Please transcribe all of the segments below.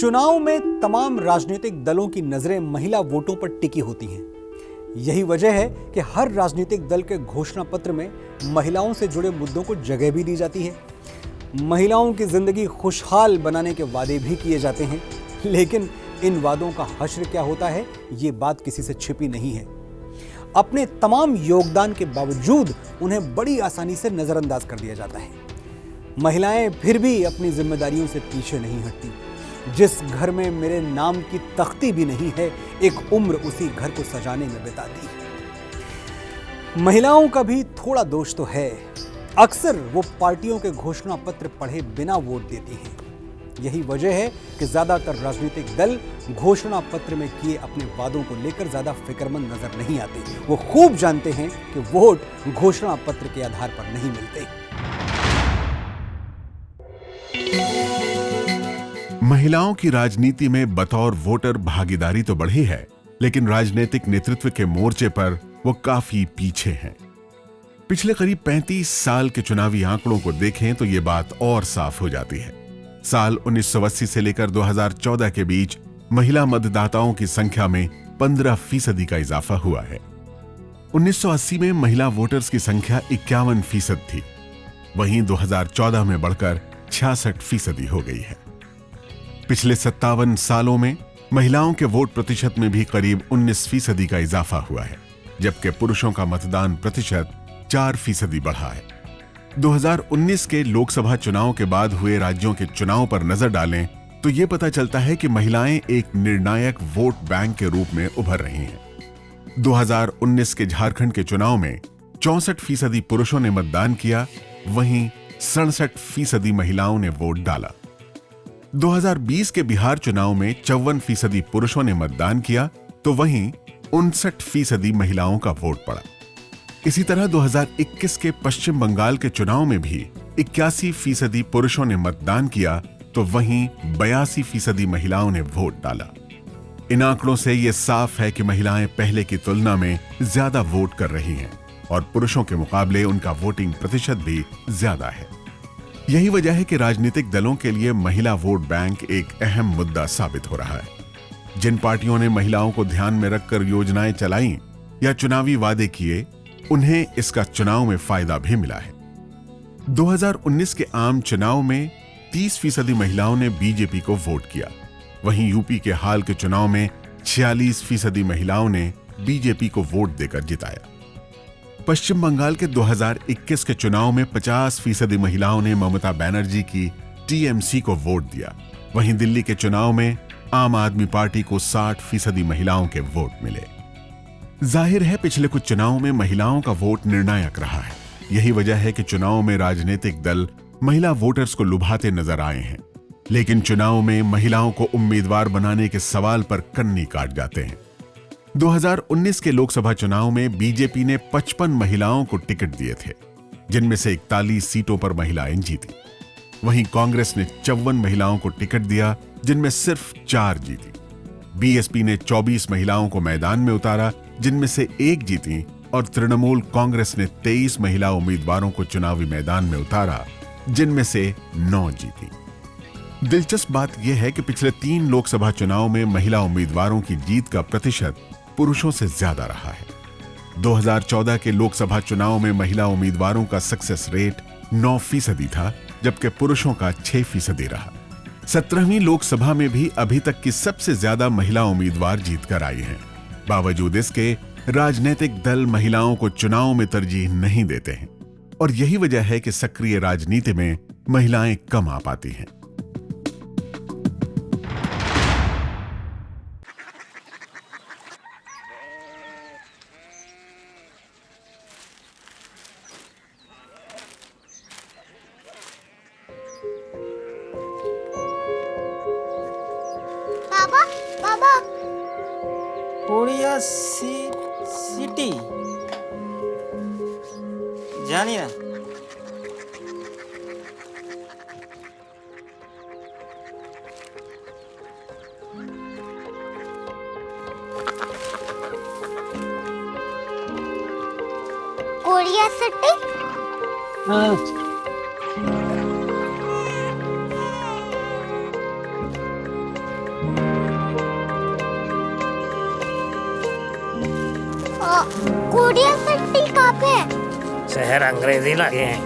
चुनाव में तमाम राजनीतिक दलों की नजरें महिला वोटों पर टिकी होती हैं। यही वजह है कि हर राजनीतिक दल के घोषणा पत्र में महिलाओं से जुड़े मुद्दों को जगह भी दी जाती है। महिलाओं की जिंदगी खुशहाल बनाने के वादे भी किए जाते हैं, लेकिन इन वादों का हश्र क्या होता है, ये बात किसी से छिपी नहीं है। अपने तमाम योगदान के बावजूद उन्हें बड़ी आसानी से नजरअंदाज कर दिया जाता है। महिलाएं फिर भी अपनी जिम्मेदारियों से पीछे नहीं हटती। जिस घर में मेरे नाम की तख्ती भी नहीं है, एक उम्र उसी घर को सजाने में बिताती है। महिलाओं का भी थोड़ा दोष तो है। अक्सर वो पार्टियों के घोषणा पत्र पढ़े बिना वोट देती हैं। यही वजह है कि ज्यादातर राजनीतिक दल घोषणा पत्र में किए अपने वादों को लेकर ज्यादा फिक्रमंद नजर नहीं आते। वो खूब जानते हैं कि वोट घोषणा पत्र के आधार पर नहीं मिलते। महिलाओं की राजनीति में बतौर वोटर भागीदारी तो बढ़ी है, लेकिन राजनीतिक नेतृत्व के मोर्चे पर वो काफी पीछे हैं। पिछले करीब 35 साल के चुनावी आंकड़ों को देखें तो ये बात और साफ हो जाती है। साल 1980 से लेकर 2014 के बीच महिला मतदाताओं की संख्या में 15% का इजाफा हुआ है। 1980 में महिला वोटर्स की संख्या 51% थी, वहीं 2014 में बढ़कर 66% हो गई है। पिछले 57 सालों में महिलाओं के वोट प्रतिशत में भी करीब 19% का इजाफा हुआ है, जबकि पुरुषों का मतदान प्रतिशत 4% बढ़ा है। 2019 के लोकसभा चुनाव के बाद हुए राज्यों के चुनाव पर नजर डालें तो यह पता चलता है कि महिलाएं एक निर्णायक वोट बैंक के रूप में उभर रही हैं। 2019 के झारखंड के चुनाव में 64% पुरुषों ने मतदान किया, वहीं 67% महिलाओं ने वोट डाला। 2020 के बिहार चुनाव में 54% पुरुषों ने मतदान किया, तो वहीं 59% महिलाओं का वोट पड़ा। इसी तरह 2021 के पश्चिम बंगाल के चुनाव में भी 81% पुरुषों ने मतदान किया, तो वहीं 82% महिलाओं ने वोट डाला। इन आंकड़ों से यह साफ है कि महिलाएं पहले की तुलना में ज्यादा वोट कर रही हैं और पुरुषों के मुकाबले उनका वोटिंग प्रतिशत भी ज्यादा है। यही वजह है कि राजनीतिक दलों के लिए महिला वोट बैंक एक अहम मुद्दा साबित हो रहा है। जिन पार्टियों ने महिलाओं को ध्यान में रखकर योजनाएं चलाई या चुनावी वादे किए, उन्हें इसका चुनाव में फायदा भी मिला है। 2019 के आम चुनाव में 30% महिलाओं ने बीजेपी को वोट किया, वहीं यूपी के हाल के चुनाव में 46% महिलाओं ने बीजेपी को वोट देकर जिताया। पश्चिम बंगाल के 2021 के चुनाव में 50% महिलाओं ने ममता बनर्जी की टीएमसी को वोट दिया, वहीं दिल्ली के चुनाव में आम आदमी पार्टी को 60% महिलाओं के वोट मिले। जाहिर है पिछले कुछ चुनावों में महिलाओं का वोट निर्णायक रहा है। यही वजह है कि चुनाव में राजनीतिक दल महिला वोटर्स को लुभाते नजर आए हैं, लेकिन चुनाव में महिलाओं को उम्मीदवार बनाने के सवाल पर कन्नी काट जाते हैं। 2019 के लोकसभा चुनाव में बीजेपी ने 55 महिलाओं को टिकट दिए थे, जिनमें से 41 सीटों पर महिलाएं जीती। वहीं कांग्रेस ने 54 महिलाओं को टिकट दिया, जिनमें सिर्फ 4 जीती। बीएसपी ने 24 महिलाओं को मैदान में उतारा, जिनमें से 1 जीती, और तृणमूल कांग्रेस ने 23 महिला उम्मीदवारों को चुनावी मैदान में उतारा, जिनमें से 9 जीती। दिलचस्प बात यह है कि पिछले 3 लोकसभा चुनाव में महिला उम्मीदवारों की जीत का प्रतिशत पुरुषों से ज्यादा रहा है। 2014 के लोकसभा चुनाव में महिला उम्मीदवारों का सक्सेस रेट 9% था, जबकि पुरुषों का 6% रहा। 17वीं लोकसभा में भी अभी तक की सबसे ज्यादा महिला उम्मीदवार जीतकर आई हैं। बावजूद इसके राजनीतिक दल महिलाओं को चुनाव में तरजीह नहीं देते हैं, और यही वजह है कि सक्रिय राजनीति में महिलाएं कम आ पाती हैं। बाबा कोरिया सिटी জানি না। कोरिया सिटी कोरिया सिटी कहाँ पे है? शहर अंग्रेजी लगे हैं।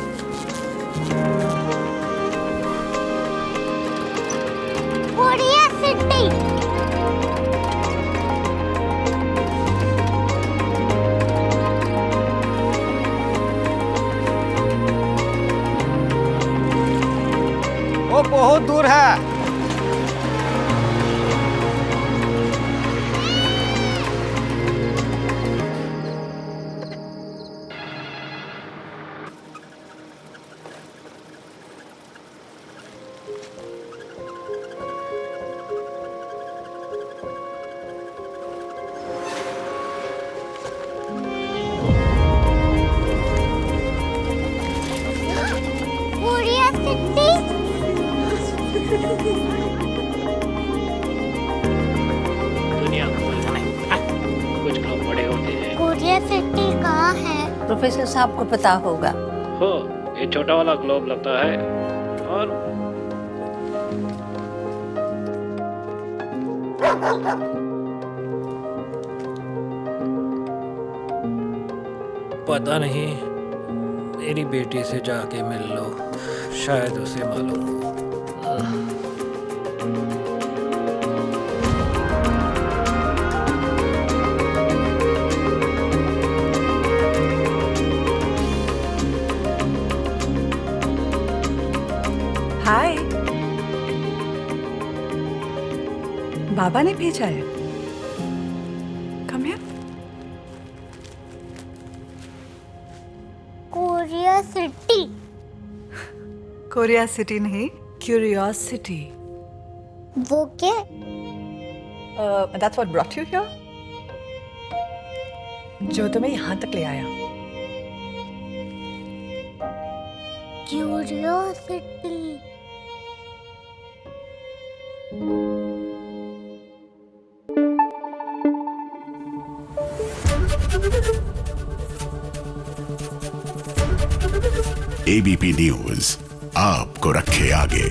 Korea city. वो बहुत दूर है। Korea city. दुनिया को बोलना नहीं। कुछ लोग बड़े होते हैं। कोरिया सिटी कहाँ है? प्रोफेसर साहब को पता होगा। हो, ये छोटा वाला ग्लोब लगता है और पता नहीं, मेरी बेटी से जाके मिल लो, शायद उसे मालूम हो। हाय, बाबा ने भेजा है। Come here. Korea city. Korea city नहीं, क्यूरियोसिटी। वो क्या? That's what brought you here? जो तुम्हें यहाँ तक ले आया। क्यूरियोसिटी। एबीपी न्यूज आपको रखे आगे।